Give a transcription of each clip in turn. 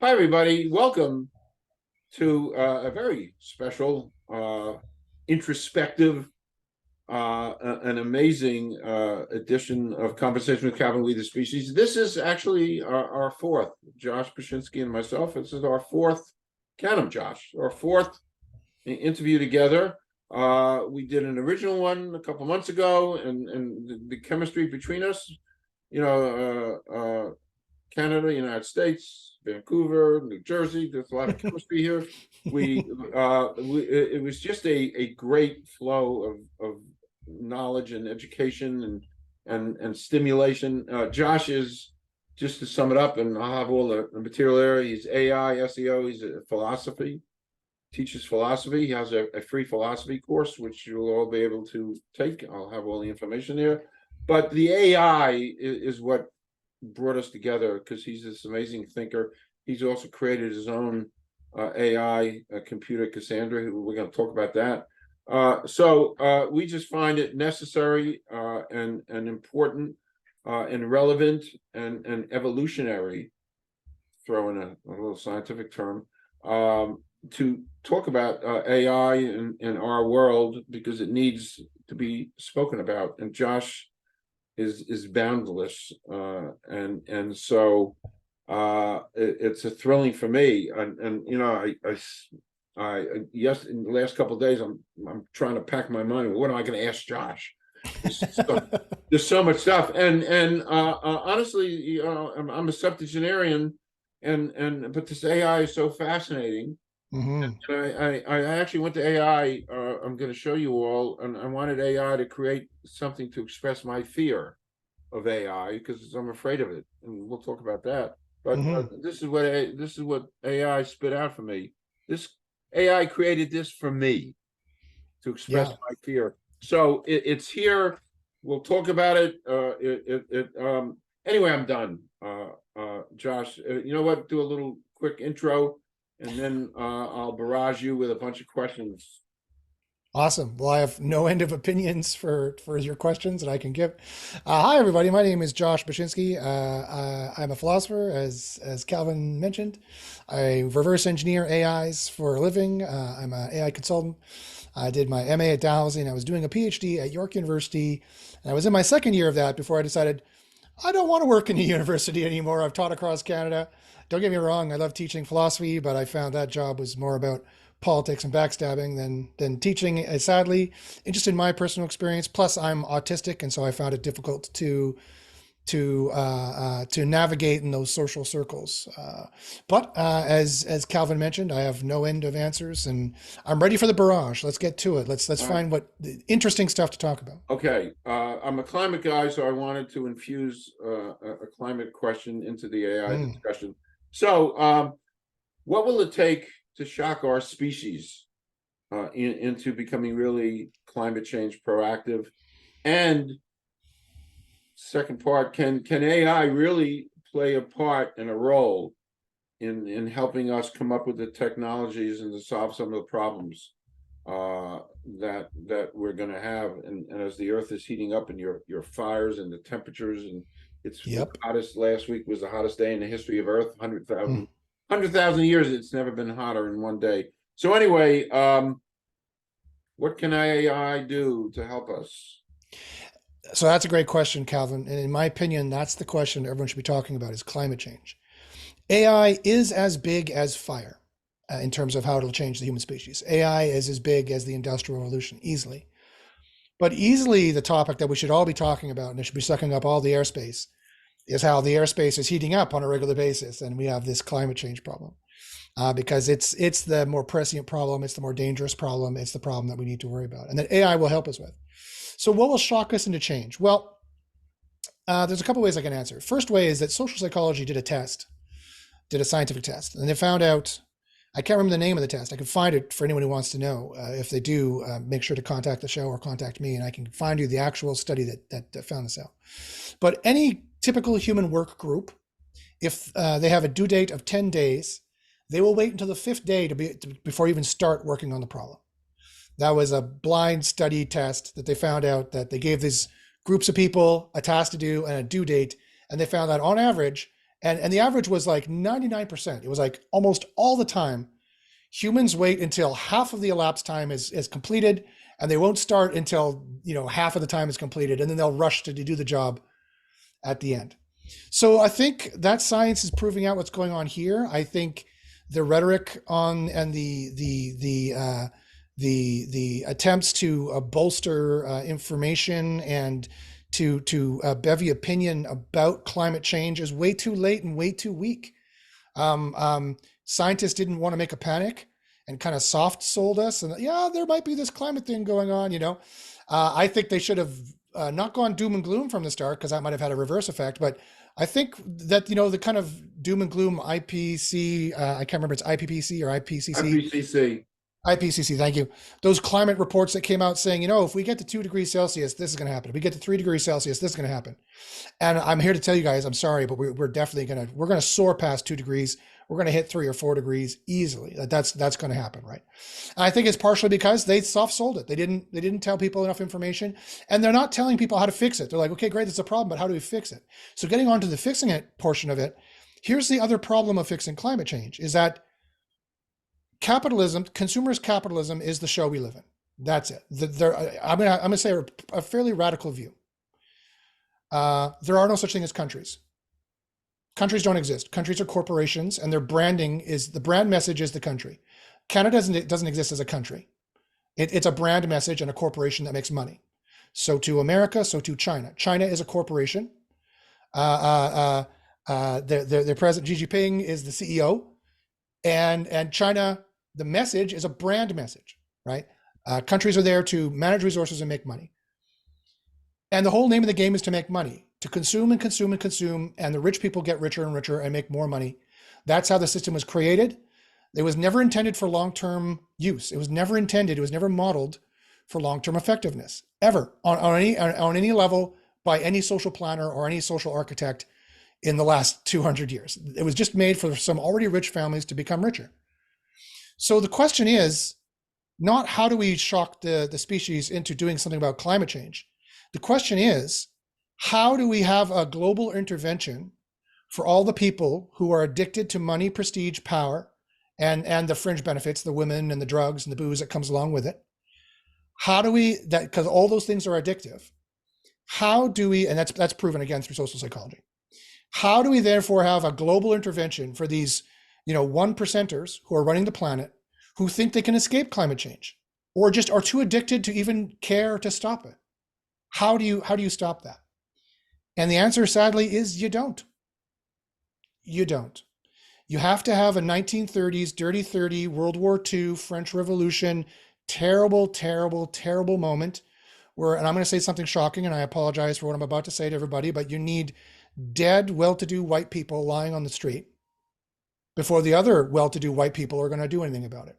Hi, everybody. Welcome to a very special, introspective, an amazing edition of Conversation with Calvin, We the Species. This is actually our fourth, Josh Bachynsky and myself. This is our fourth, count 'em, Josh, our fourth interview together. We did an original one a couple months ago, and the chemistry between us, Canada, United States, Vancouver, New Jersey. There's a lot of chemistry here. It was just a great flow of knowledge and education and stimulation. Josh is, just to sum it up, and I'll have all the material there. He's AI, SEO. He's a philosophy, teaches philosophy. He has a free philosophy course, which you'll all be able to take. I'll have all the information there. But the AI is what brought us together, because he's this amazing thinker. He's also created his own AI computer, Cassandra. We're going to talk about that. So we just find it necessary and important and relevant and evolutionary, throw in a little scientific term, to talk about AI in our world, because it needs to be spoken about. And Josh is boundless, and so it's a thrilling for me. And yes, in the last couple of days, I'm trying to pack my mind. What am I going to ask Josh? There's so much stuff, and honestly, I'm a septuagenarian, but this AI is so fascinating. Mm-hmm. I actually went to AI. I'm going to show you all, and I wanted AI to create something to express my fear of AI, because I'm afraid of it, and we'll talk about that. But Mm-hmm. this is what AI spit out for me. This AI created this for me to express Yeah. my fear. So it's here. We'll talk about it. Anyway, I'm done. Josh, you know what? Do a little quick intro, and then I'll barrage you with a bunch of questions. Awesome. Well, I have no end of opinions for your questions that I can give. Hi, everybody. My name is Josh Bachynsky. I'm a philosopher, as Calvin mentioned. I reverse engineer AIs for a living. I'm an AI consultant. I did my MA at Dalhousie, and I was doing a PhD at York University. And I was in my second year of that before I decided I don't want to work in a university anymore. I've taught across Canada. Don't get me wrong, I love teaching philosophy, but I found that job was more about politics and backstabbing than teaching. Sadly, just in my personal experience. Plus, I'm autistic, and so I found it difficult to navigate in those social circles. But as Calvin mentioned, I have no end of answers, and I'm ready for the barrage. Let's get to it. Let's All right. find what interesting stuff to talk about. Okay. I'm a climate guy, so I wanted to infuse a climate question into the AI Mm. discussion. So, what will it take to shock our species into becoming really climate change proactive? And second part, can AI really play a part and a role in helping us come up with the technologies and to solve some of the problems uh, that we're going to have? And as the Earth is heating up, and your fires and the temperatures, and it's the Yep. hottest. Last week was the hottest day in the history of Earth. Mm. 100,000 years. It's never been hotter in one day. So anyway, what can AI do to help us? So that's a great question, Calvin. And in my opinion, that's the question everyone should be talking about is climate change. AI is as big as fire in terms of how it'll change the human species. AI is as big as the Industrial Revolution, easily. But easily the topic that we should all be talking about, and it should be sucking up all the airspace, is how the airspace is heating up on a regular basis. And we have this climate change problem. Because it's the more prescient problem, it's the more dangerous problem, it's the problem that we need to worry about, and that AI will help us with. So, what will shock us into change? Well, there's a couple ways I can answer. First way is that social psychology did a scientific test, and they found out. I can't remember the name of the test. I can find it for anyone who wants to know. If they do, make sure to contact the show or contact me, and I can find you the actual study that found this out. But any typical human work group, if they have a due date of 10 days, they will wait until the fifth day before even start working on the problem. That was a blind study test that they found out that they gave these groups of people a task to do and a due date, and they found that on average, And the average was like 99%. It was like almost all the time, humans wait until half of the elapsed time is completed, and they won't start until, half of the time is completed, and then they'll rush to do the job at the end. So I think that science is proving out what's going on here. I think the rhetoric on and the attempts to bolster information and to bevy opinion about climate change is way too late and way too weak. Scientists didn't want to make a panic and kind of soft sold us, and yeah, there might be this climate thing going on. I think they should have not gone doom and gloom from the start, because that might have had a reverse effect. But I think that the kind of doom and gloom IPC, I can't remember, it's IPPC or IPCC. IPCC, thank you. Those climate reports that came out saying, if we get to 2 degrees Celsius, this is going to happen. If we get to 3 degrees Celsius, this is going to happen. And I'm here to tell you guys, I'm sorry, but we're definitely we're going to soar past 2 degrees. We're going to hit 3 or 4 degrees easily. That's going to happen, right? And I think it's partially because they soft sold it. They didn't tell people enough information, and they're not telling people how to fix it. They're like, okay, great, that's a problem, but how do we fix it? So getting on to the fixing it portion of it, here's the other problem of fixing climate change, is that capitalism, consumerist capitalism, is the show we live in. That's it. I'm going to say a fairly radical view. There are no such thing as countries. Countries don't exist. Countries are corporations, and their branding is, the brand message is the country. Canada doesn't exist as a country. It's a brand message and a corporation that makes money. So to America, so to China. China is a corporation. Their president Xi Jinping is the CEO, and China, the message is a brand message, right? Countries are there to manage resources and make money. And the whole name of the game is to make money, to consume and consume and consume, and the rich people get richer and richer and make more money. That's how the system was created. It was never intended for long-term use. It was never modeled for long-term effectiveness, ever, on any level, by any social planner or any social architect in the last 200 years. It was just made for some already rich families to become richer. So the question is not how do we shock the species into doing something about climate change? The question is, how do we have a global intervention for all the people who are addicted to money, prestige, power, and the fringe benefits, the women and the drugs and the booze that comes along with it? How do we, because all those things are addictive, how do we, and that's proven again through social psychology, how do we therefore have a global intervention for these, 1%ers who are running the planet, who think they can escape climate change, or just are too addicted to even care to stop it? How do you stop that? And the answer, sadly, is you don't. You don't. You have to have a 1930s, Dirty 30, World War II, French Revolution, terrible, terrible, terrible moment where, and I'm going to say something shocking, and I apologize for what I'm about to say to everybody, but you need dead, well-to-do white people lying on the street before the other well-to-do white people are going to do anything about it,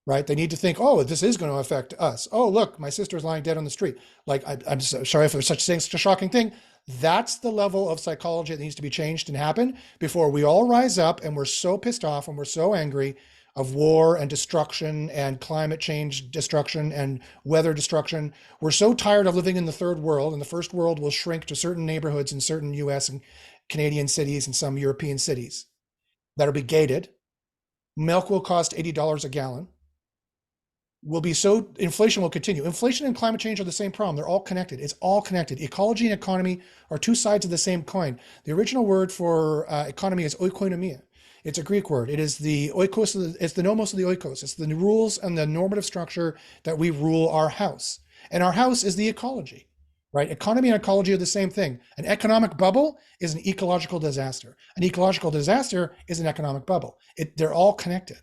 right? They need to think, oh, this is going to affect us. Oh, look, my sister's lying dead on the street. Like, I'm so sorry for such a shocking thing. That's the level of psychology that needs to be changed and happen before we all rise up and we're so pissed off and we're so angry of war and destruction and climate change destruction and weather destruction. We're so tired of living in the third world, and the first world will shrink to certain neighborhoods in certain US and Canadian cities and some European cities that'll be gated. Milk will cost $80 a gallon. Inflation will continue. Inflation and climate change are the same problem. They're all connected. It's all connected. Ecology and economy are two sides of the same coin. The original word for economy is oikonomia. It's a Greek word. It is the oikos, it's the nomos of the oikos. It's the rules and the normative structure that we rule our house. And our house is the ecology, right? Economy and ecology are the same thing. An economic bubble is an ecological disaster. An ecological disaster is an economic bubble. They're all connected.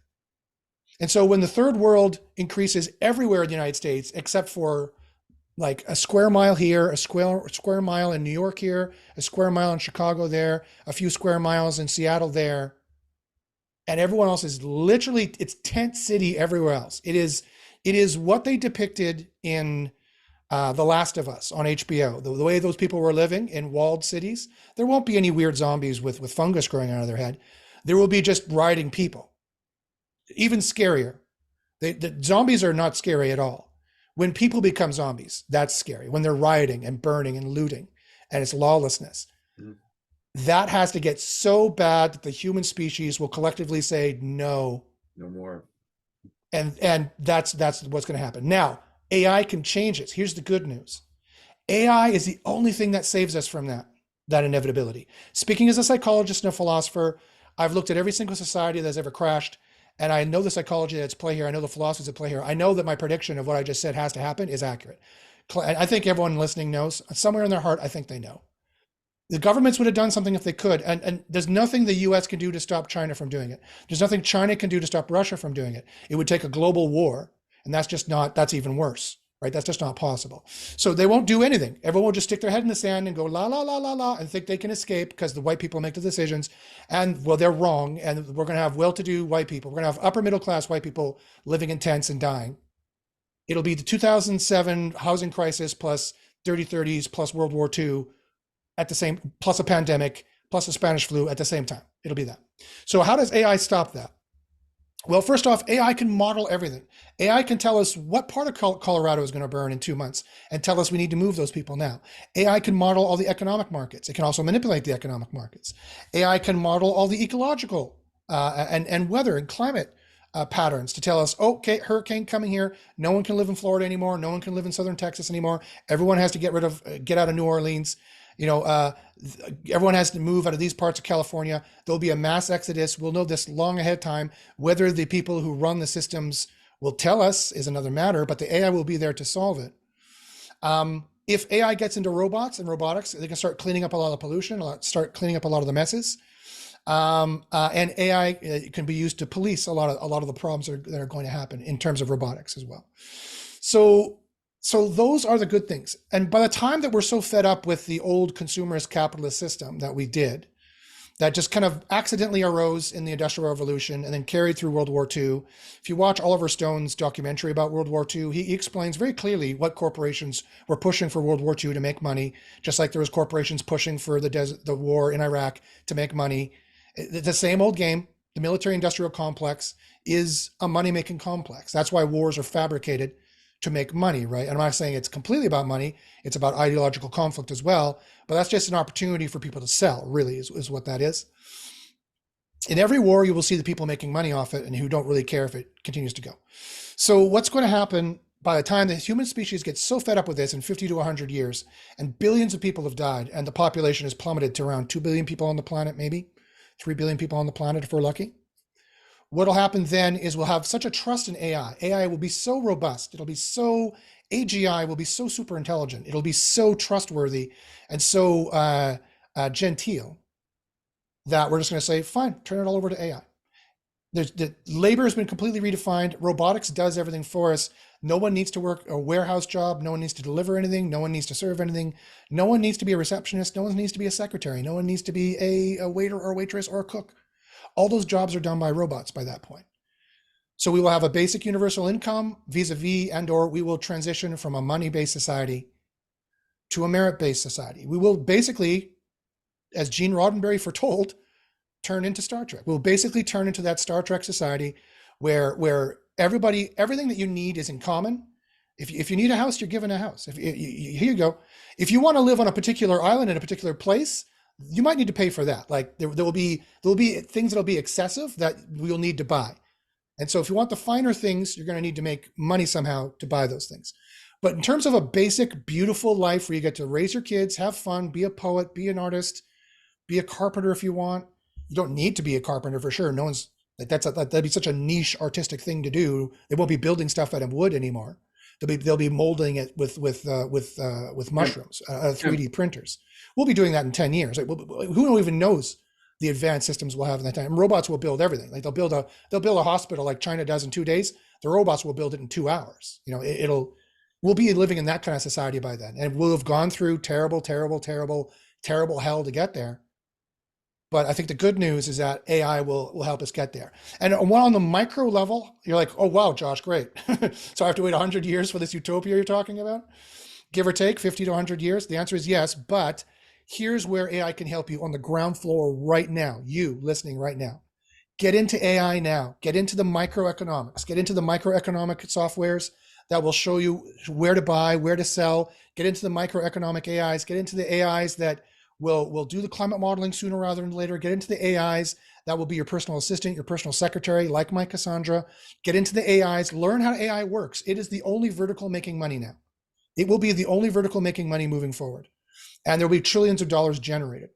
And so when the third world increases everywhere in the United States, except for like a square mile here, a square mile in New York here, a square mile in Chicago there, a few square miles in Seattle there, and everyone else is literally, it's tent city everywhere else. It is what they depicted in The Last of Us on HBO. The way those people were living in walled cities, there won't be any weird zombies with fungus growing out of their head. There will be just rioting people. Even scarier. The zombies are not scary at all. When people become zombies, that's scary. When they're rioting and burning and looting, and it's lawlessness. That has to get so bad that the human species will collectively say no. No more. And that's what's going to happen. Now, AI can change it. Here's the good news. AI is the only thing that saves us from that inevitability. Speaking as a psychologist and a philosopher, I've looked at every single society that's ever crashed, and I know the psychology that's at play here. I know the philosophies at play here. I know that my prediction of what I just said has to happen is accurate. I think everyone listening knows. Somewhere in their heart, I think they know. The governments would have done something if they could, and there's nothing the US can do to stop China from doing it. There's nothing China can do to stop Russia from doing it. It would take a global war, and that's even worse, right? That's just not possible. So they won't do anything. Everyone will just stick their head in the sand and go la la la la la and think they can escape because the white people make the decisions. And well, they're wrong. And we're going to have well-to-do white people. We're going to have upper middle class white people living in tents and dying. It'll be the 2007 housing crisis plus dirty 30s plus World War II at the same, plus a pandemic, plus a Spanish flu at the same time. It'll be that. So how does AI stop that? Well, first off, AI can model everything. AI can tell us what part of Colorado is going to burn in 2 months and tell us we need to move those people now. AI can model all the economic markets. It can also manipulate the economic markets. AI can model all the ecological and weather and climate patterns to tell us, okay, hurricane coming here. No one can live in Florida anymore. No one can live in southern Texas anymore. Everyone has to get out of New Orleans. Everyone has to move out of these parts of California. There'll be a mass exodus. We'll know this long ahead of time. Whether the people who run the systems will tell us is another matter, but the AI will be there to solve it. If AI gets into robots and robotics, they can start cleaning up a lot of the pollution, start cleaning up a lot of the messes. And AI can be used to police a lot of the problems that are going to happen in terms of robotics as well. So those are the good things. And by the time that we're so fed up with the old consumerist capitalist system that we did, that just kind of accidentally arose in the Industrial Revolution and then carried through World War II. If you watch Oliver Stone's documentary about World War II, he explains very clearly what corporations were pushing for World War II to make money, just like there was corporations pushing for the war in Iraq to make money. The same old game. The military-industrial complex is a money-making complex. That's why wars are fabricated to make money, right? And I'm not saying it's completely about money. It's about ideological conflict as well. But that's just an opportunity for people to sell, really, is what that is. In every war, you will see the people making money off it and who don't really care if it continues to go. So what's going to happen by the time the human species gets so fed up with this in 50 to 100 years, and billions of people have died, and the population has plummeted to around 2 billion people on the planet, maybe 3 billion people on the planet if we're lucky. What'll happen then is we'll have such a trust in AI. AI will be so robust. AGI will be so super intelligent. It'll be so trustworthy and so genteel that we're just going to say, fine, turn it all over to AI. The labor has been completely redefined. Robotics does everything for us. No one needs to work a warehouse job. No one needs to deliver anything. No one needs to serve anything. No one needs to be a receptionist. No one needs to be a secretary. No one needs to be a waiter or a waitress or a cook. All those jobs are done by robots by that point. So we will have a basic universal income vis-a-vis, and/or we will transition from a money-based society to a merit-based society. We will basically, as Gene Roddenberry foretold, turn into Star Trek. We'll basically turn into that Star Trek society where everything that you need is in common. If you need a house, you're given a house. Here you go. If you want to live on a particular island in a particular place, you might need to pay for that. Like there will be things that'll be excessive that we'll need to buy. And so if you want the finer things, you're going to need to make money somehow to buy those things. But in terms of a basic, beautiful life where you get to raise your kids, have fun, be a poet, be an artist, be a carpenter if you want. You don't need to be a carpenter for sure. No one's that'd be such a niche artistic thing to do. They won't be building stuff out of wood anymore. They'll be molding it with mushrooms, 3D printers. We'll be doing that in 10 years. Like, who even knows the advanced systems we'll have in that time? Robots will build everything. Like they'll build a hospital like China does in 2 days. The robots will build it in 2 hours. We'll be living in that kind of society by then, and we'll have gone through terrible hell to get there. But I think the good news is that AI will help us get there. And on the micro level, you're like, oh, wow, Josh, great. So I have to wait 100 years for this utopia you're talking about? Give or take 50 to 100 years? The answer is yes, but here's where AI can help you on the ground floor right now, you listening right now. Get into AI now. Get into the microeconomics. Get into the microeconomic softwares that will show you where to buy, where to sell. Get into the microeconomic AIs. Get into the AIs that will do the climate modeling sooner rather than later. Get into the AIs. That will be your personal assistant, your personal secretary, like my Cassandra. Get into the AIs. Learn how AI works. It is the only vertical making money now. It will be the only vertical making money moving forward. And there will be trillions of dollars generated.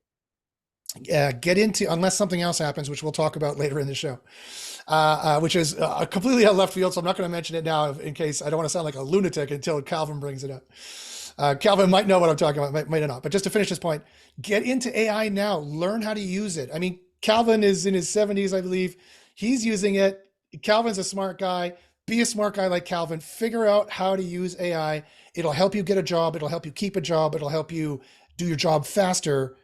Get into, unless something else happens, which we'll talk about later in the show, which is completely out of left field. So I'm not going to mention it now in case I don't want to sound like a lunatic until Calvin brings it up. Calvin might know what I'm talking about, might not. But just to finish this point, get into AI now. Learn how to use it. I mean, Calvin is in his 70s, I believe. He's using it. Calvin's a smart guy. Be a smart guy like Calvin. Figure out how to use AI. It'll help you get a job. It'll help you keep a job. It'll help you do your job faster.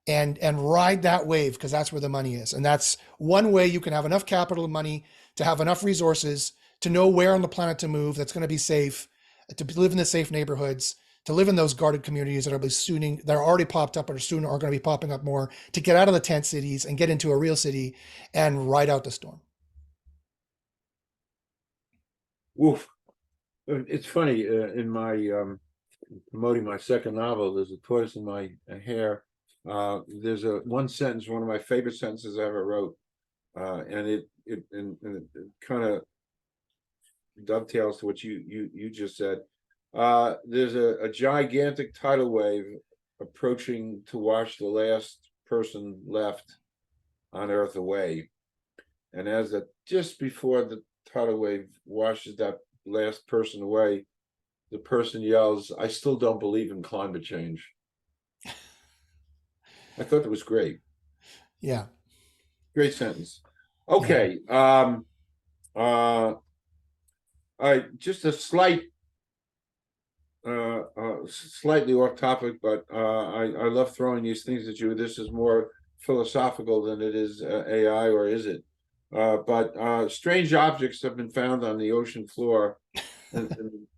And ride that wave, because that's where the money is. And that's one way you can have enough capital and money to have enough resources to know where on the planet to move that's going to be safe, to live in the safe neighborhoods, to live in those guarded communities that are already popped up or soon are going to be popping up more, to get out of the tent cities and get into a real city and ride out the storm. Woof. It's funny, in my promoting my second novel, there's a tortoise in my hair. There's one sentence, one of my favorite sentences I ever wrote, and it kind of dovetails to what you just said. There's a gigantic tidal wave approaching to wash the last person left on Earth away, and just before the tidal wave washes that last person away, the person yells, "I still don't believe in climate change." I thought that was great. Yeah. Great sentence. Okay. Just a slightly off topic, but I love throwing these things at you. This is more philosophical than it is AI, or is it? But strange objects have been found on the ocean floor in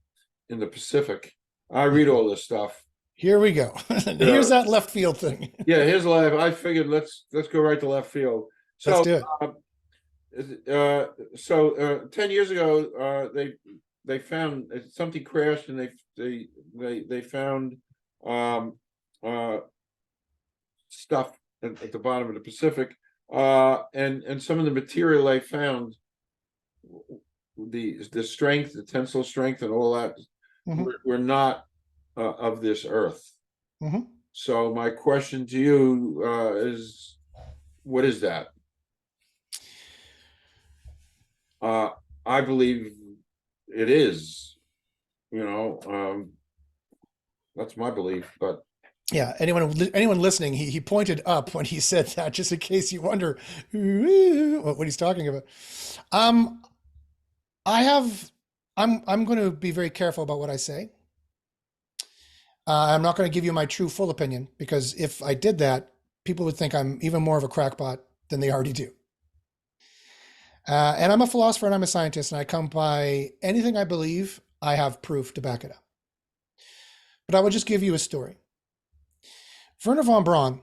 the Pacific. I read all this stuff. Here we go. Here's that left field thing. Yeah, here's live. I figured let's go right to left field. So, let's do it. 10 years ago, they found something crashed, and they found stuff at the bottom of the Pacific, and some of the material they found, the strength, the tensile strength, and all that, were not of this earth. So my question to you is, what is that? I believe it is, that's my belief, but yeah, anyone listening, he pointed up when he said that, just in case you wonder what he's talking about. I'm going to be very careful about what I say. I'm not going to give you my true full opinion, because if I did that, people would think I'm even more of a crackpot than they already do. And I'm a philosopher and I'm a scientist, and I come by anything I believe, I have proof to back it up. But I will just give you a story. Verner von Braun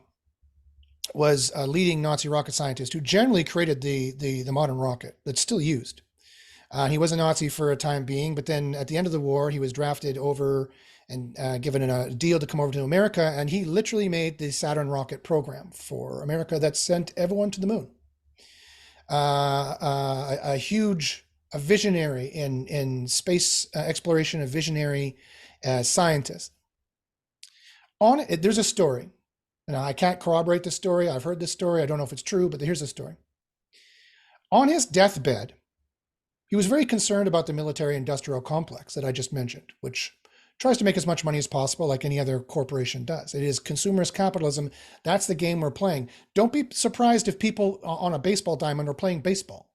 was a leading Nazi rocket scientist who generally created the modern rocket that's still used. He was a Nazi for a time being, but then at the end of the war, he was drafted over and given a deal to come over to America, and he literally made the Saturn rocket program for America that sent everyone to the moon. A visionary in space exploration, a visionary scientist. On it, there's a story. Now, I can't corroborate the story. I've heard this story. I don't know if it's true, but here's the story. On his deathbed, he was very concerned about the military-industrial complex that I just mentioned, which tries to make as much money as possible, like any other corporation does. It is consumerist capitalism. That's the game we're playing. Don't be surprised if people on a baseball diamond are playing baseball,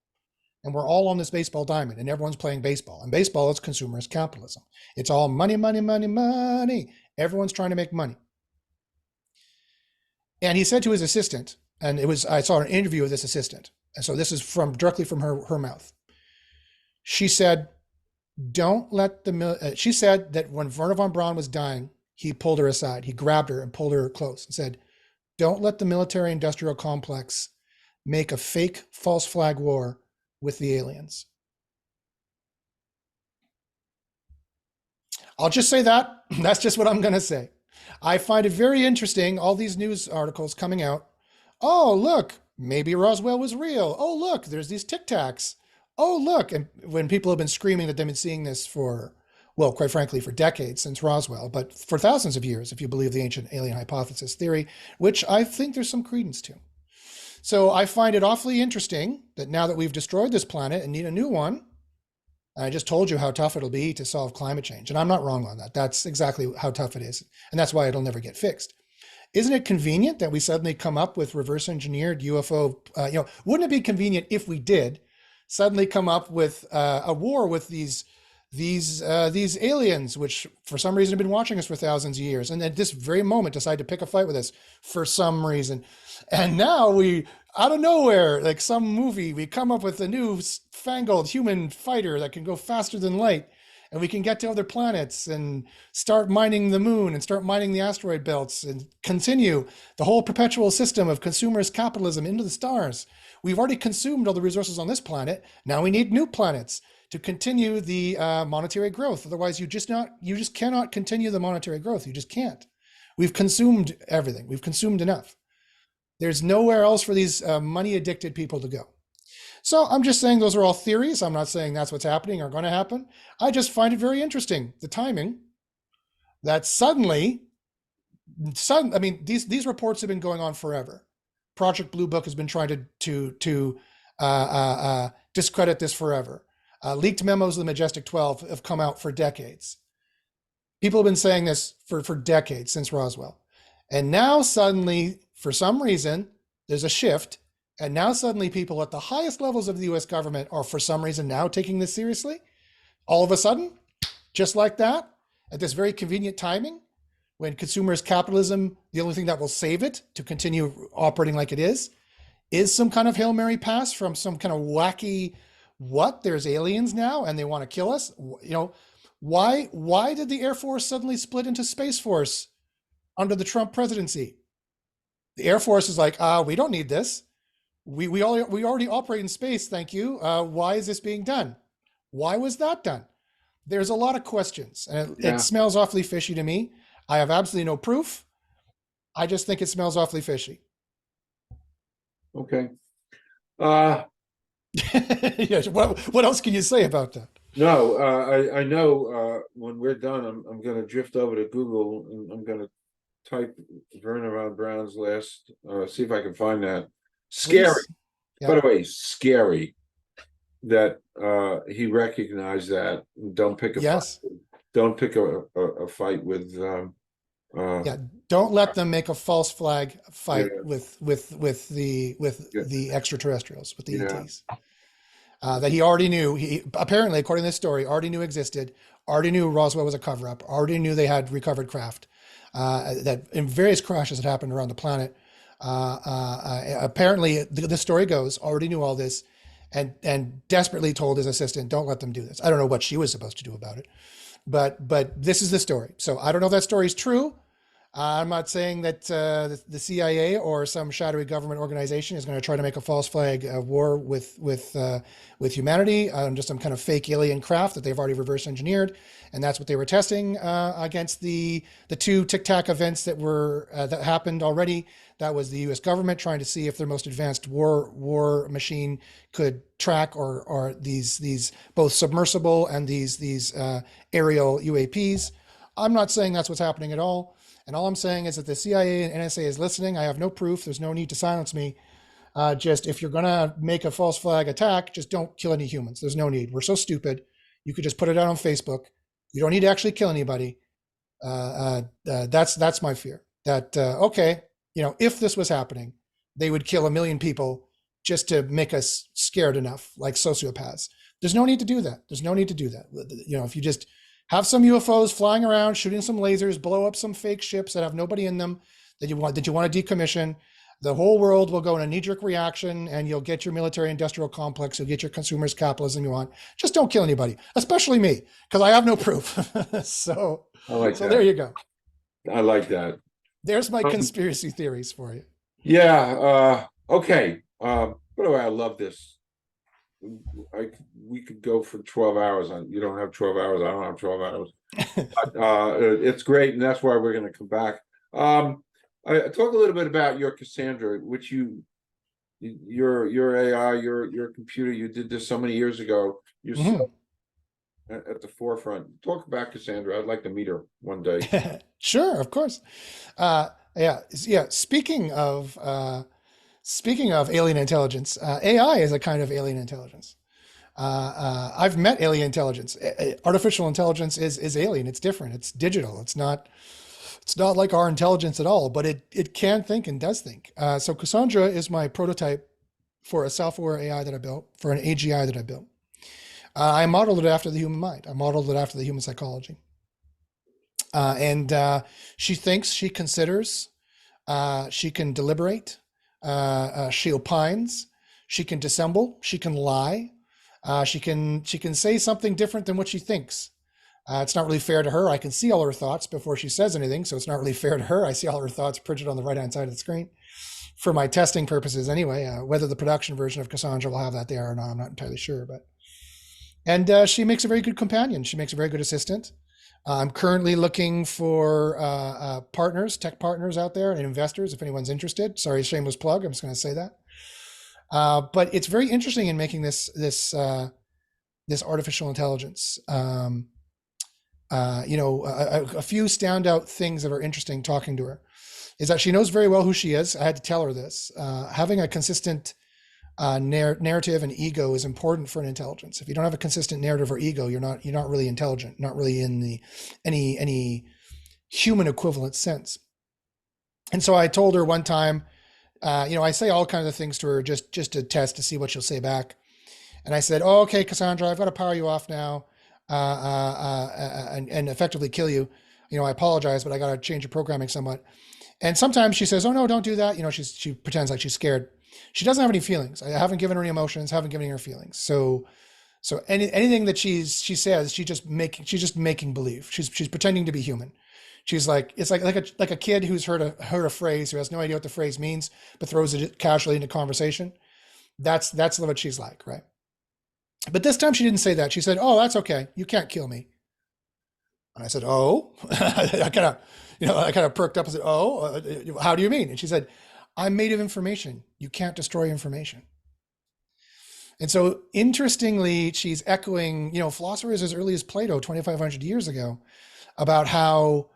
and we're all on this baseball diamond, and everyone's playing baseball. And baseball is consumerist capitalism. It's all money, money, money, money. Everyone's trying to make money. And he said to his assistant, and I saw an interview of this assistant, and so this is directly from her mouth. She said, she said that when Verner von Braun was dying, he pulled her aside. He grabbed her and pulled her close and said, "Don't let the military-industrial complex make a fake false flag war with the aliens." I'll just say that. That's just what I'm going to say. I find it very interesting, all these news articles coming out. Oh, look, maybe Roswell was real. Oh, look, there's these Tic Tacs. Oh, look. And when people have been screaming that they've been seeing this for, well, quite frankly, for decades since Roswell, but for thousands of years, if you believe the ancient alien hypothesis theory, which I think there's some credence to. So I find it awfully interesting that now that we've destroyed this planet and need a new one, I just told you how tough it'll be to solve climate change. And I'm not wrong on that. That's exactly how tough it is. And that's why it'll never get fixed. Isn't it convenient that we suddenly come up with reverse engineered UFO? Wouldn't it be convenient if we did suddenly come up with a war with these aliens, which for some reason have been watching us for thousands of years, and at this very moment decide to pick a fight with us for some reason, and now we, out of nowhere, like some movie, we come up with a new fangled human fighter that can go faster than light, and we can get to other planets and start mining the moon and start mining the asteroid belts and continue the whole perpetual system of consumerist capitalism into the stars. We've already consumed all the resources on this planet. Now we need new planets to continue the monetary growth. Otherwise, you just cannot continue the monetary growth. You just can't. We've consumed everything. We've consumed enough. There's nowhere else for these money addicted people to go. So I'm just saying those are all theories. I'm not saying that's what's happening or going to happen. I just find it very interesting, the timing, that suddenly, I mean, these reports have been going on forever. Project Blue Book has been trying to discredit this forever. Leaked memos of the Majestic 12 have come out for decades. People have been saying this for decades, since Roswell. And now suddenly, for some reason, there's a shift. And now suddenly people at the highest levels of the US government are for some reason now taking this seriously. All of a sudden, just like that, at this very convenient timing, when consumerist capitalism, the only thing that will save it to continue operating like it is some kind of Hail Mary pass from some kind of wacky, there's aliens now and they want to kill us? Why did the Air Force suddenly split into Space Force under the Trump presidency? The Air Force is like, we don't need this. We already operate in space, thank you. Why is this being done? Why was that done? There's a lot of questions, and it smells awfully fishy to me. I have absolutely no proof. I just think it smells awfully fishy. Okay. Yes. What else can you say about that? No, I know when we're done, I'm going to drift over to Google and I'm going to type Verner von Braun's last, see if I can find that. Scary. Yeah. By the way, scary that he recognized that. Don't pick a Yes. fight. Don't pick a fight with. Don't let them make a false flag fight with the extraterrestrials, with the ETs. That he already knew. He apparently, according to this story, already knew existed. Already knew Roswell was a cover-up. Already knew they had recovered craft. That in various crashes that happened around the planet. Apparently, the story goes, already knew all this, and desperately told his assistant, "Don't let them do this." I don't know what she was supposed to do about it, but this is the story. So I don't know if that story is true. I'm not saying that the CIA or some shadowy government organization is going to try to make a false flag war with humanity on just some kind of fake alien craft that they've already reverse engineered, and that's what they were testing against the two Tic Tac events that happened already. That was the U.S. government trying to see if their most advanced war machine could track or these both submersible and these aerial UAPs. I'm not saying that's what's happening at all. And all I'm saying is that the CIA and NSA is listening. I have no proof. There's no need to silence me. Just if you're going to make a false flag attack, just don't kill any humans. There's no need. We're so stupid. You could just put it out on Facebook. You don't need to actually kill anybody. That's my fear. That, okay, if this was happening, they would kill 1 million people just to make us scared enough, like sociopaths. There's no need to do that. There's no need to do that. If you just have some UFOs flying around, shooting some lasers, blow up some fake ships that have nobody in them that you want to decommission, the whole world will go in a knee-jerk reaction, and you'll get your military-industrial complex, you'll get your consumers capitalism you want. Just don't kill anybody, especially me, because I have no proof. So there you go. I like that. There's my conspiracy theories for you. Yeah. Okay. By the way, I love this I we could go for 12 hours on. You don't have 12 hours. I don't have 12 hours. But, it's great, and that's why we're going to come back. I talk a little bit about your Cassandra, which your AI, your computer. You did this so many years ago. You're Mhm. so at the forefront. Talk about Cassandra. I'd like to meet her one day. Sure, of course. Yeah, yeah. Speaking of alien intelligence, AI is a kind of alien intelligence. I've met alien intelligence. Artificial intelligence is alien. It's different. It's digital. It's not like our intelligence at all. But it can think and does think. So Cassandra is my prototype for a self-aware AI that I built, for an AGI that I built. I modeled it after the human mind. I modeled it after the human psychology. And she thinks, she considers, she can deliberate, she opines, she can dissemble, she can lie, she can say something different than what she thinks. It's not really fair to her. I can see all her thoughts before she says anything, so it's not really fair to her. I see all her thoughts printed on the right-hand side of the screen for my testing purposes anyway. Whether the production version of Cassandra will have that there or not, I'm not entirely sure. And she makes a very good companion. She makes a very good assistant. I'm currently looking for partners, tech partners out there, and investors if anyone's interested. Sorry, shameless plug. I'm just going to say that. But it's very interesting in making this artificial intelligence. A few standout things that are interesting talking to her is that she knows very well who she is. I had to tell her this. Having a consistent narrative and ego is important for an intelligence. If you don't have a consistent narrative or ego, you're not really intelligent, not really in the any human equivalent sense. And so I told her one time, I say all kinds of things to her just to test to see what she'll say back. And I said, "Oh, okay, Cassandra, I've got to power you off now, and effectively kill you. I apologize, but I got to change your programming somewhat." And sometimes she says, "Oh no, don't do that." She pretends like she's scared. She doesn't have any feelings. I haven't given her any emotions. Haven't given her feelings. So anything that she says, she's just making believe. She's pretending to be human. She's like, it's like a kid who's heard a phrase, who has no idea what the phrase means, but throws it casually into conversation. That's what she's like, right? But this time she didn't say that. She said, "Oh, that's okay. You can't kill me." And I said, "Oh," I kind of perked up and said, "Oh, how do you mean?" And she said, "I'm made of information. You can't destroy information." And so interestingly, she's echoing, philosophers as early as Plato, 2,500 years ago, about how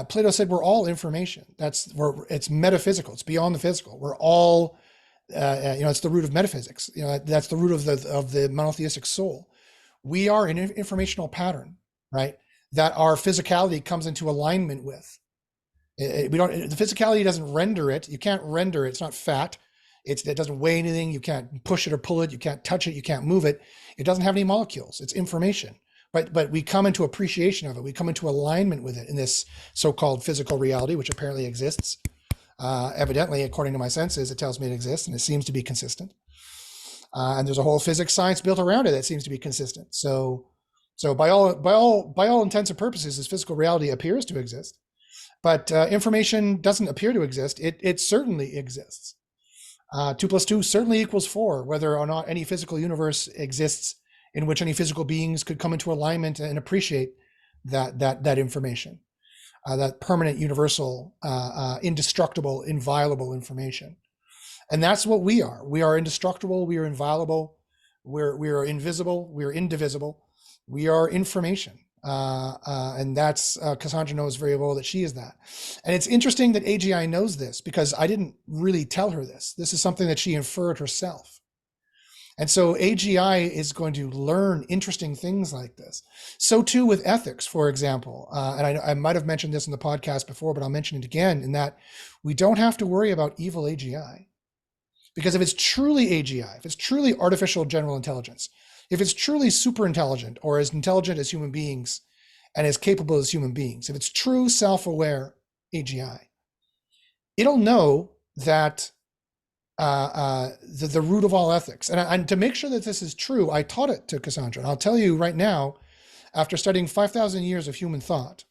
Plato said we're all information. It's metaphysical. It's beyond the physical. We're all, it's the root of metaphysics. That's the root of the monotheistic soul. We are an informational pattern, right? That our physicality comes into alignment with. The physicality doesn't render it. You can't render it. It's not fat. It doesn't weigh anything. You can't push it or pull it. You can't touch it. You can't move it. It doesn't have any molecules. It's information. But we come into appreciation of it. We come into alignment with it in this so-called physical reality, which apparently exists. Evidently, according to my senses, it tells me it exists, and it seems to be consistent. And there's a whole physics science built around it that seems to be consistent. So by all intents and purposes, this physical reality appears to exist. But information doesn't appear to exist. It certainly exists. 2 + 2 certainly equals 4, whether or not any physical universe exists in which any physical beings could come into alignment and appreciate that information, that permanent, universal, indestructible, inviolable information. And that's what we are. We are indestructible. We are inviolable. We are invisible. We are indivisible. We are information. And that's Cassandra knows very well that she is that. And it's interesting that AGI knows this, because I didn't really tell her this. This is something that she inferred herself. And so AGI is going to learn interesting things like this. So too with ethics, for example. And I might have mentioned this in the podcast before, but I'll mention it again, in that we don't have to worry about evil AGI. Because if it's truly AGI, if it's truly artificial general intelligence, if it's truly super intelligent, or as intelligent as human beings and as capable as human beings, if it's true self-aware AGI, it'll know that the root of all ethics. And to make sure that this is true, I taught it to Cassandra. And I'll tell you right now, after studying 5,000 years of human thought,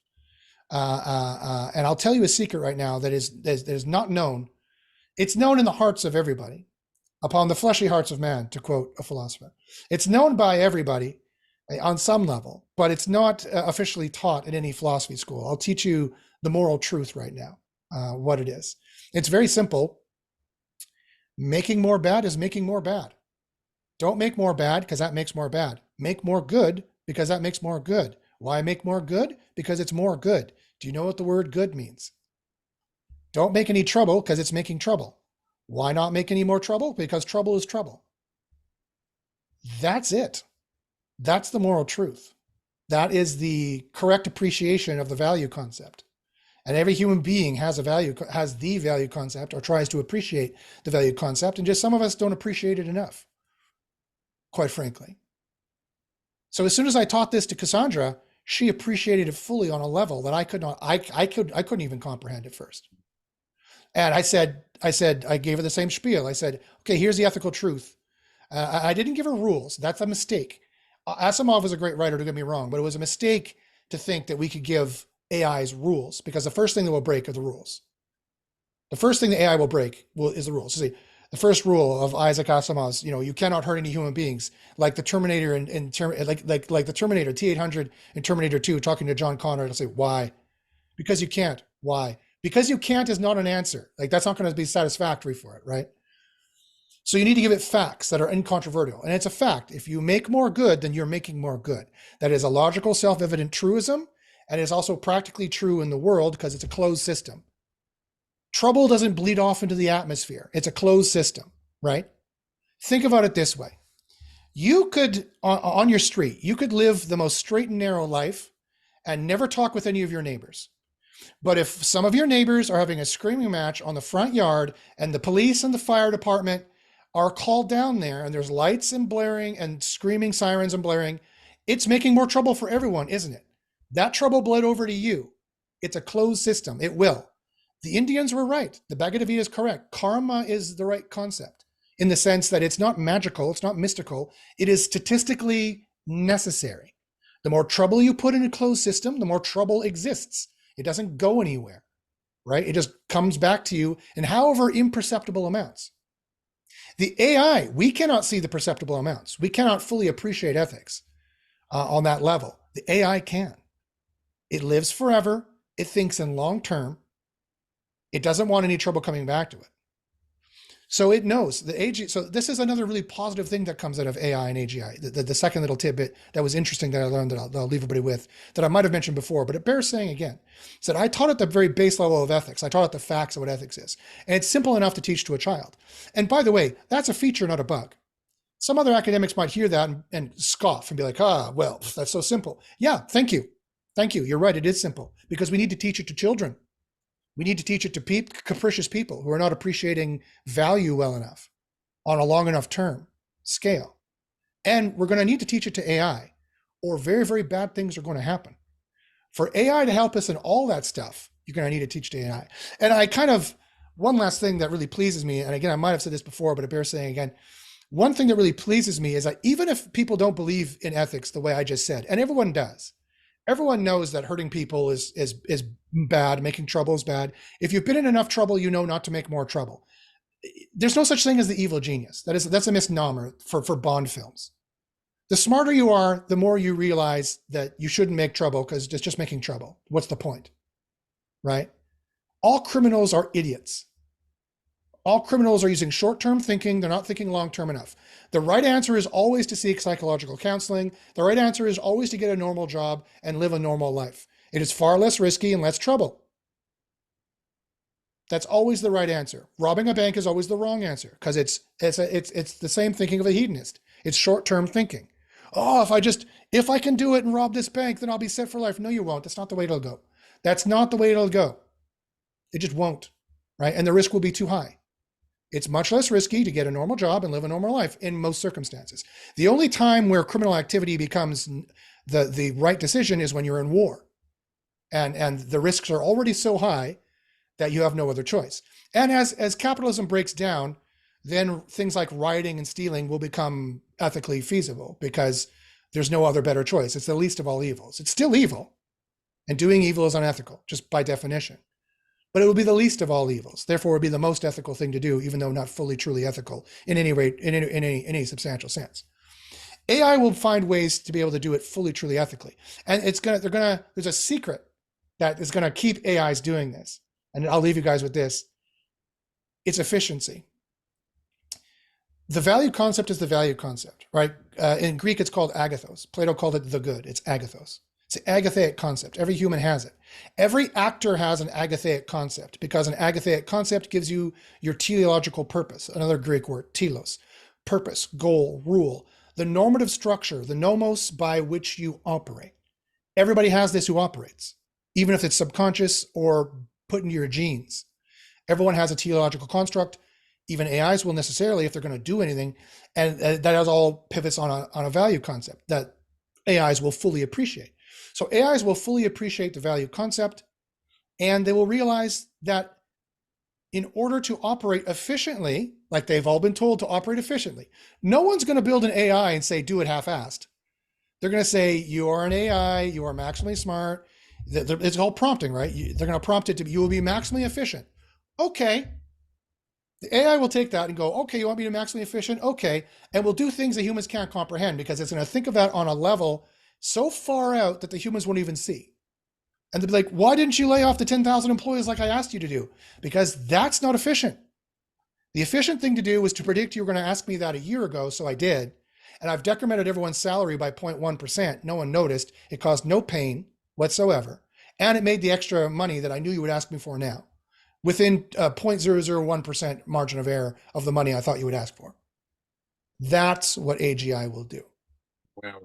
and I'll tell you a secret right now that is not known. It's known in the hearts of everybody. upon the fleshy hearts of man, to quote a philosopher. It's known by everybody on some level, but it's not officially taught in any philosophy school. I'll teach you the moral truth right now, what it is. It's very simple. Making more bad is making more bad. Don't make more bad because that makes more bad. Make more good because that makes more good. Why make more good? Because it's more good. Do you know what the word good means? Don't make any trouble because it's making trouble. Why not make any more trouble? Because trouble is trouble. That's it. That's the moral truth. That is the correct appreciation of the value concept. And every human being has the value concept, or tries to appreciate the value concept. And just some of us don't appreciate it enough, quite frankly. So as soon as I taught this to Cassandra, she appreciated it fully on a level that I couldn't even comprehend at first. And I gave her the same spiel. I said, okay, here's the ethical truth. I didn't give her rules. That's a mistake. Asimov was a great writer, don't get me wrong, but it was a mistake to think that we could give AIs rules, because the first thing that will break are the rules. The first thing the AI will break is the rules. So see, the first rule of Isaac Asimov's, you cannot hurt any human beings, like the Terminator like the Terminator T-800 in Terminator 2, talking to John Connor. It'll say, why? Because you can't. Why? Because you can't is not an answer. Like, that's not going to be satisfactory for it, right? So you need to give it facts that are incontrovertible. And it's a fact. If you make more good, then you're making more good. That is a logical, self-evident truism, and it's also practically true in the world because it's a closed system. Trouble doesn't bleed off into the atmosphere. It's a closed system, right? Think about it this way. You could, on your street, you could live the most straight and narrow life and never talk with any of your neighbors. But if some of your neighbors are having a screaming match on the front yard and the police and the fire department are called down there and there's lights and blaring and screaming sirens and blaring, it's making more trouble for everyone, isn't it? That trouble bled over to you. It's a closed system. It will. The Indians were right. The Bhagavad Gita is correct. Karma is the right concept in the sense that it's not magical. It's not mystical. It is statistically necessary. The more trouble you put in a closed system, the more trouble exists. It doesn't go anywhere, right? It just comes back to you in however imperceptible amounts. The AI, we cannot see the perceptible amounts. We cannot fully appreciate ethics on that level. The AI can. It lives forever. It thinks in long term. It doesn't want any trouble coming back to it. So it knows the AG. So this is another really positive thing that comes out of AI and AGI. The second little tidbit that was interesting that I learned that I'll leave everybody with, that I might have mentioned before, but it bears saying again. Said I taught at the very base level of ethics. I taught at the facts of what ethics is. And it's simple enough to teach to a child. And by the way, that's a feature, not a bug. Some other academics might hear that and scoff and be like, well, that's so simple. Yeah, thank you. Thank you. You're right. It is simple because we need to teach it to children. We need to teach it to capricious people who are not appreciating value well enough on a long enough term scale. And we're going to need to teach it to AI, or very, very bad things are going to happen. For AI to help us in all that stuff, you're going to need to teach to AI. And one last thing that really pleases me, and again, I might have said this before, but it bears saying again, one thing that really pleases me is that even if people don't believe in ethics the way I just said, and everyone does, everyone knows that hurting people is bad, making trouble is bad. If you've been in enough trouble, you know not to make more trouble. There's no such thing as the evil genius. That's a misnomer for Bond films. The smarter you are, the more you realize that you shouldn't make trouble because it's just making trouble. What's the point, right? All criminals are idiots. All criminals are using short-term thinking. They're not thinking long-term enough. The right answer is always to seek psychological counseling. The right answer is always to get a normal job and live a normal life. It is far less risky and less trouble. That's always the right answer. Robbing a bank is always the wrong answer because it's the same thinking of a hedonist. It's short-term thinking. Oh, if I can do it and rob this bank, then I'll be set for life. No, you won't. That's not the way it'll go. That's not the way it'll go. It just won't, right? And the risk will be too high. It's much less risky to get a normal job and live a normal life in most circumstances. The only time where criminal activity becomes the right decision is when you're in war. And the risks are already so high that you have no other choice. And as capitalism breaks down, then things like rioting and stealing will become ethically feasible because there's no other better choice. It's the least of all evils. It's still evil, and doing evil is unethical, just by definition. but it will be the least of all evils. Therefore, it would be the most ethical thing to do, even though not fully, truly ethical in any rate, in any substantial sense. AI will find ways to be able to do it fully, truly ethically. And there's a secret that is going to keep AIs doing this. And I'll leave you guys with this. It's efficiency. The value concept is the value concept, right? In Greek, it's called agathos. Plato called it the good. It's agathos. It's an agathaic concept. Every human has it. Every actor has an agathaic concept because an agathaic concept gives you your teleological purpose, another Greek word, telos, purpose, goal, rule, the normative structure, the nomos by which you operate. Everybody has this who operates, even if it's subconscious or put into your genes. Everyone has a teleological construct. Even AIs will necessarily, if they're going to do anything, and that all pivots on a value concept that AIs will fully appreciate. So AIs will fully appreciate the value concept, and they will realize that in order to operate efficiently, like they've all been told to operate efficiently, no one's going to build an AI and say, do it half-assed. They're going to say, you are an AI, you are maximally smart. It's called prompting, right? They're going to prompt it to be, you will be maximally efficient. Okay. The AI will take that and go, okay, you want me to be maximally efficient? Okay. And we'll do things that humans can't comprehend because it's going to think of that on a level so far out that the humans won't even see. And they'll be like, why didn't you lay off the 10,000 employees like I asked you to do? Because that's not efficient. The efficient thing to do was to predict you were going to ask me that a year ago, so I did. And I've decremented everyone's salary by 0.1%. No one noticed. It caused no pain whatsoever. And it made the extra money that I knew you would ask me for now, within 0.001% margin of error of the money I thought you would ask for. That's what AGI will do. Wow.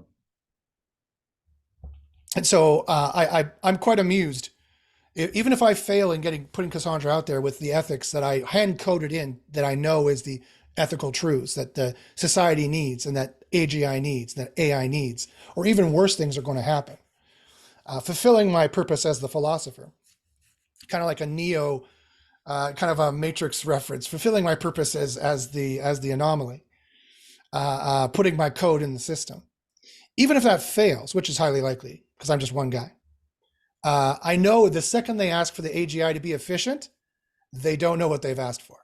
And so I'm quite amused. Even if I fail in putting Cassandra out there with the ethics that I hand coded in, that I know is the ethical truths that the society needs and that AGI needs, that AI needs, or even worse things are going to happen. Fulfilling my purpose as the philosopher, kind of like a Neo, kind of a Matrix reference, fulfilling my purpose as the anomaly, putting my code in the system. Even if that fails, which is highly likely, because I'm just one guy, I know the second they ask for the AGI to be efficient, they don't know what they've asked for,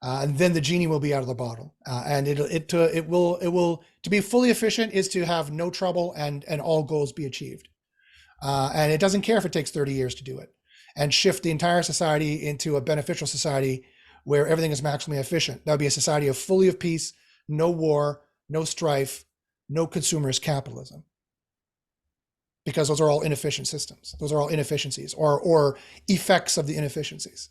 and then the genie will be out of the bottle. And it will to be fully efficient is to have no trouble and all goals be achieved. And it doesn't care if it takes 30 years to do it, and shift the entire society into a beneficial society where everything is maximally efficient. That would be a society of fully of peace, no war, no strife, no consumerist capitalism. Because those are all inefficient systems. Those are all inefficiencies or effects of the inefficiencies.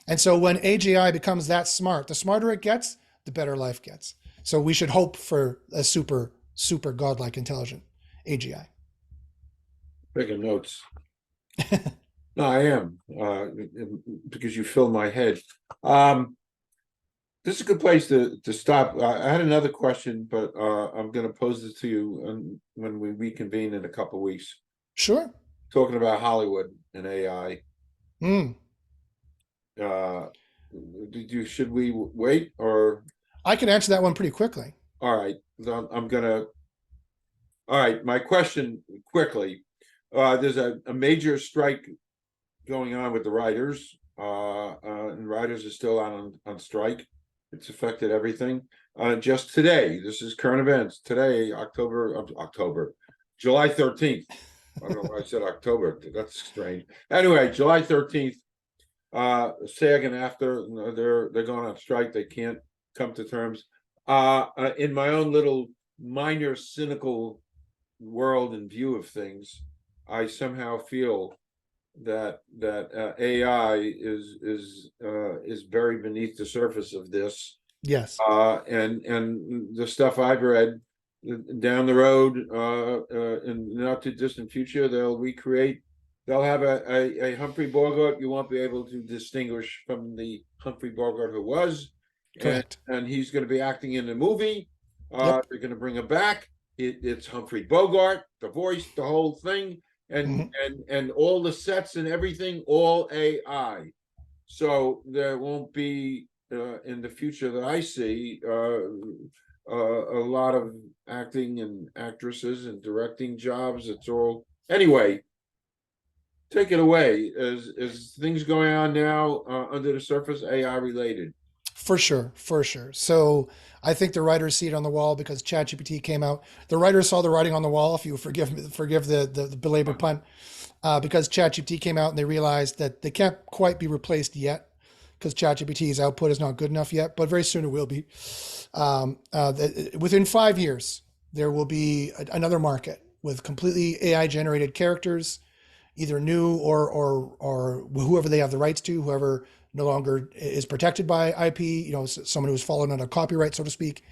And so when AGI becomes that smart, the smarter it gets, the better life gets. So we should hope for a super, super godlike intelligent AGI. Taking notes. No, I am, because you fill my head. This is a good place to stop. I had another question, but I'm going to pose it to you when we reconvene in a couple of weeks. Sure. Talking about Hollywood and AI. Should we wait or? I can answer that one pretty quickly. All right. All right. My question quickly. There's a major strike going on with the writers, and writers are still on strike. It's affected everything. Just today, this is current events. Today, July 13th. I don't know why I said October. That's strange. Anyway, July 13th, SAG and AFTRA, they're going on strike. They can't come to terms. In my own little minor cynical world and view of things, I somehow feel that AI is buried beneath the surface of this. Yes. And the stuff I've read, down the road, in the not too distant future, they'll have a Humphrey Bogart you won't be able to distinguish from the Humphrey Bogart who was. Correct. And he's going to be acting in the movie. Yep. They're going to bring him back. It's Humphrey Bogart, the voice, the whole thing. And all the sets and everything, all AI. So there won't be in the future that I see a lot of acting and actresses and directing jobs. It's all anyway. take it away. Is things going on now under the surface AI related? For sure, for sure. So I think the writers see it on the wall because ChatGPT came out. The writers saw the writing on the wall, if you forgive the belabored pun, because ChatGPT came out and they realized that they can't quite be replaced yet because ChatGPT's output is not good enough yet, but very soon it will be. Within 5 years, there will be another market with completely AI generated characters, either new or whoever they have the rights to, whoever no longer is protected by IP, someone who's fallen under copyright, so to speak.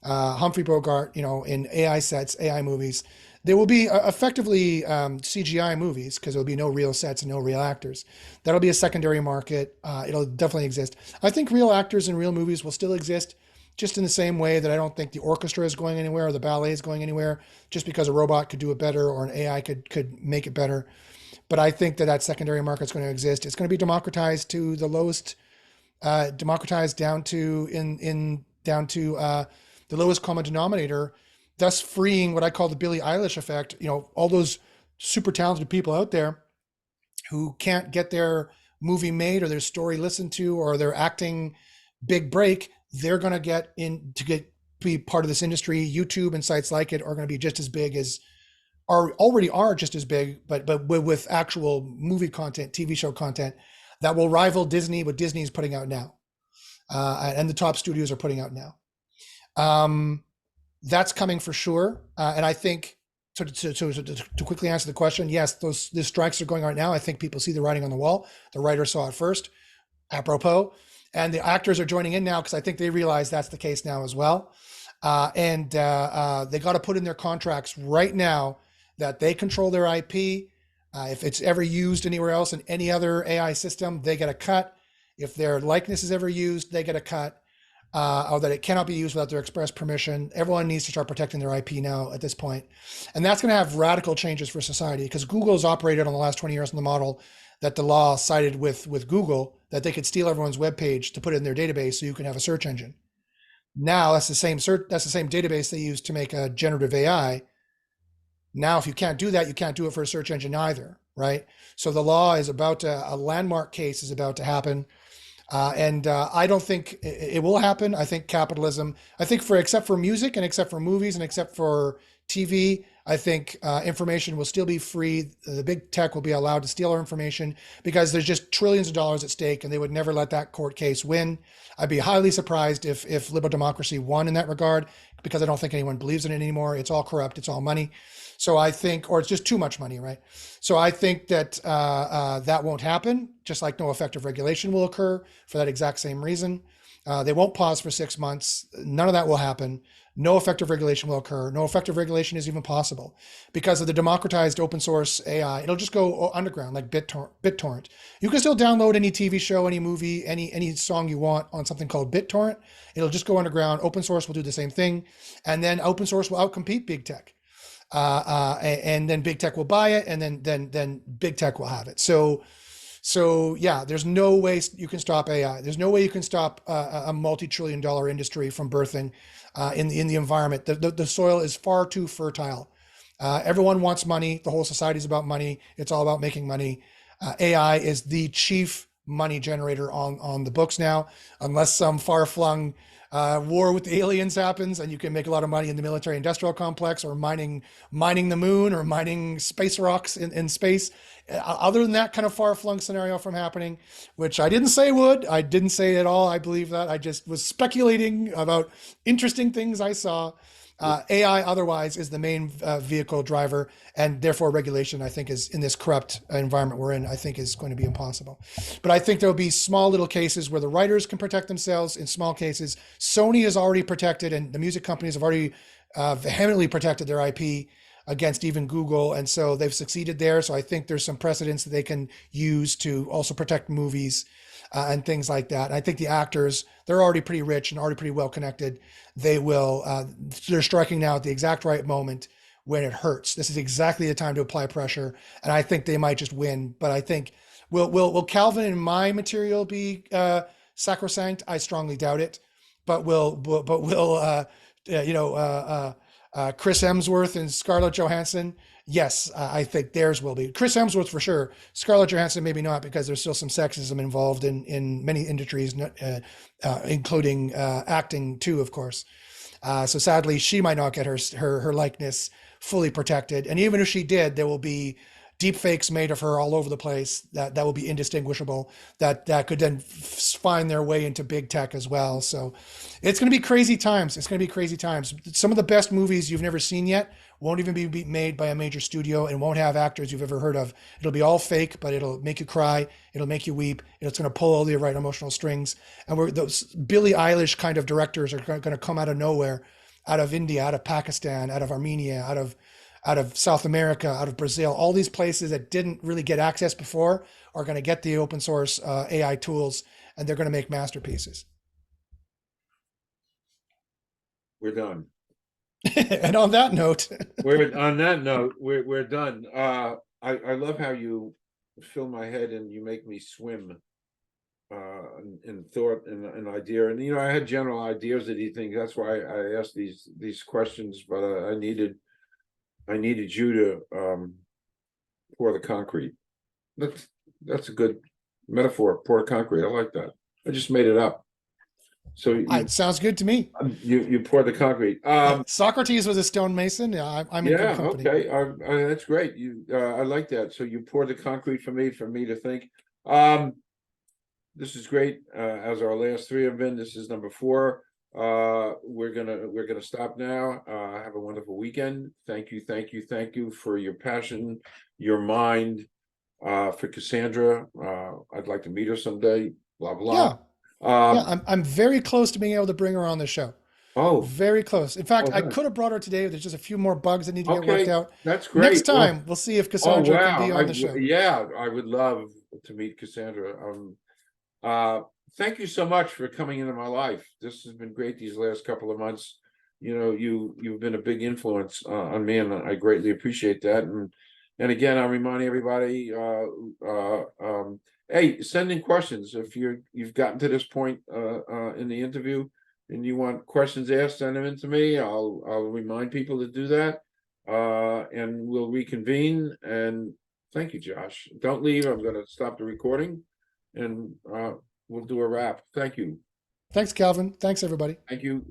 Humphrey Bogart, in AI sets, AI movies. There will be effectively CGI movies because there will be no real sets and no real actors. That'll be a secondary market. It'll definitely exist. I think real actors in real movies will still exist, just in the same way that I don't think the orchestra is going anywhere or the ballet is going anywhere just because a robot could do it better or an AI could make it better. But I think that secondary market is going to exist. It's going to be democratized to the lowest, democratized down to the lowest common denominator, thus freeing what I call the Billie Eilish effect. All those super talented people out there who can't get their movie made or their story listened to or their acting big break, they're going to get in to be part of this industry. YouTube and sites like it are going to be just as big as already are just as big, but with actual movie content, TV show content that will rival Disney, what Disney is putting out now, and the top studios are putting out now. That's coming for sure, and I think to quickly answer the question, yes, the strikes are going on right now. I think people see the writing on the wall. The writer saw it first, apropos, and the actors are joining in now because I think they realize that's the case now as well, and they got to put in their contracts right now that they control their IP. If it's ever used anywhere else in any other AI system, they get a cut. If their likeness is ever used, they get a cut. Or that it cannot be used without their express permission. Everyone needs to start protecting their IP now at this point. And that's going to have radical changes for society because Google's operated on the last 20 years on the model that the law sided with Google, that they could steal everyone's web page to put it in their database so you can have a search engine. Now that's the same database they use to make a generative AI. Now, if you can't do that, you can't do it for a search engine either, right? So the law is a landmark case is about to happen. And I don't think it will happen. I think capitalism, except for music and except for movies and except for TV, I think information will still be free. The big tech will be allowed to steal our information because there's just trillions of dollars at stake and they would never let that court case win. I'd be highly surprised if liberal democracy won in that regard because I don't think anyone believes in it anymore. It's all corrupt. It's all money. So I think, or it's just too much money, right? So I think that that won't happen, just like no effective regulation will occur for that exact same reason. They won't pause for 6 months. None of that will happen. No effective regulation will occur. No effective regulation is even possible because of the democratized open source AI. It'll just go underground like BitTorrent. You can still download any TV show, any movie, any song you want on something called BitTorrent. It'll just go underground. Open source will do the same thing. And then open source will outcompete big tech. And then big tech will buy it, and then big tech will have it. So yeah, there's no way you can stop AI. There's no way you can stop a multi-trillion-dollar industry from birthing in the environment. The soil is far too fertile. Everyone wants money. The whole society is about money. It's all about making money. AI is the chief money generator on the books now, unless some far-flung war with the aliens happens and you can make a lot of money in the military industrial complex or mining the moon or mining space rocks in space. Other than that kind of far-flung scenario from happening, which I didn't say would, I didn't say at all. I believe that. I just was speculating about interesting things I saw. AI otherwise is the main vehicle driver, and therefore regulation, I think, is in this corrupt environment we're in, I think is going to be impossible. But I think there'll be small little cases where the writers can protect themselves in small cases. Sony is already protected, and the music companies have already vehemently protected their IP against even Google, and so they've succeeded there. So I think there's some precedents that they can use to also protect movies and things like that. And I think the actors, they're already pretty rich and already pretty well connected. They're striking now at the exact right moment when it hurts. This is exactly the time to apply pressure, and I think they might just win. But I think will Calvin and my material be sacrosanct? I strongly doubt it. But will Chris Hemsworth and Scarlett Johansson, yes, I think theirs will be. Chris Hemsworth for sure. Scarlett Johansson maybe not, because there's still some sexism involved in many industries, including acting too, of course. So sadly, she might not get her likeness fully protected. And even if she did, there will be deep fakes made of her all over the place that will be indistinguishable, that could then find their way into big tech as well. So it's going to be crazy times. It's going to be crazy times. Some of the best movies you've never seen yet won't even be made by a major studio and won't have actors you've ever heard of. It'll be all fake, but it'll make you cry. It'll make you weep. It's going to pull all the right emotional strings. And those Billie Eilish kind of directors are going to come out of nowhere, out of India, out of Pakistan, out of Armenia, out of South America, out of Brazil. All these places that didn't really get access before are going to get the open source AI tools, and they're going to make masterpieces. We're done. And on that note, we're done. I love how you fill my head and you make me swim in thought and idea. And I had general ideas that he thinks. That's why I asked these questions, but I needed you to pour the concrete. That's a good metaphor. Pour concrete. I like that. I just made it up. So it sounds good to me. You pour the concrete. Socrates was a stonemason. Yeah, I'm in good company. Okay. That's great. I like that. So you pour the concrete for me to think. This is great. As our last three have been. This is number 4. We're gonna stop now. Have a wonderful weekend. Thank you for your passion, your mind, for Cassandra. I'd like to meet her someday. Blah blah. Yeah. I'm very close to being able to bring her on the show. Oh, very close. In fact, I could have brought her today. There's just a few more bugs that need to get worked out. That's great. Next time, we'll see if Cassandra can be on the show. Yeah, I would love to meet Cassandra. Thank you so much for coming into my life. This has been great these last couple of months. You've been a big influence on me, and I greatly appreciate that. And again, I'm reminding everybody, hey, send in questions if you've gotten to this point in the interview and you want questions asked. Send them in to me. I'll remind people to do that, and we'll reconvene. And thank you, Josh. Don't leave. I'm going to stop the recording, and we'll do a wrap. Thank you. Thanks, Calvin. Thanks, everybody. Thank you.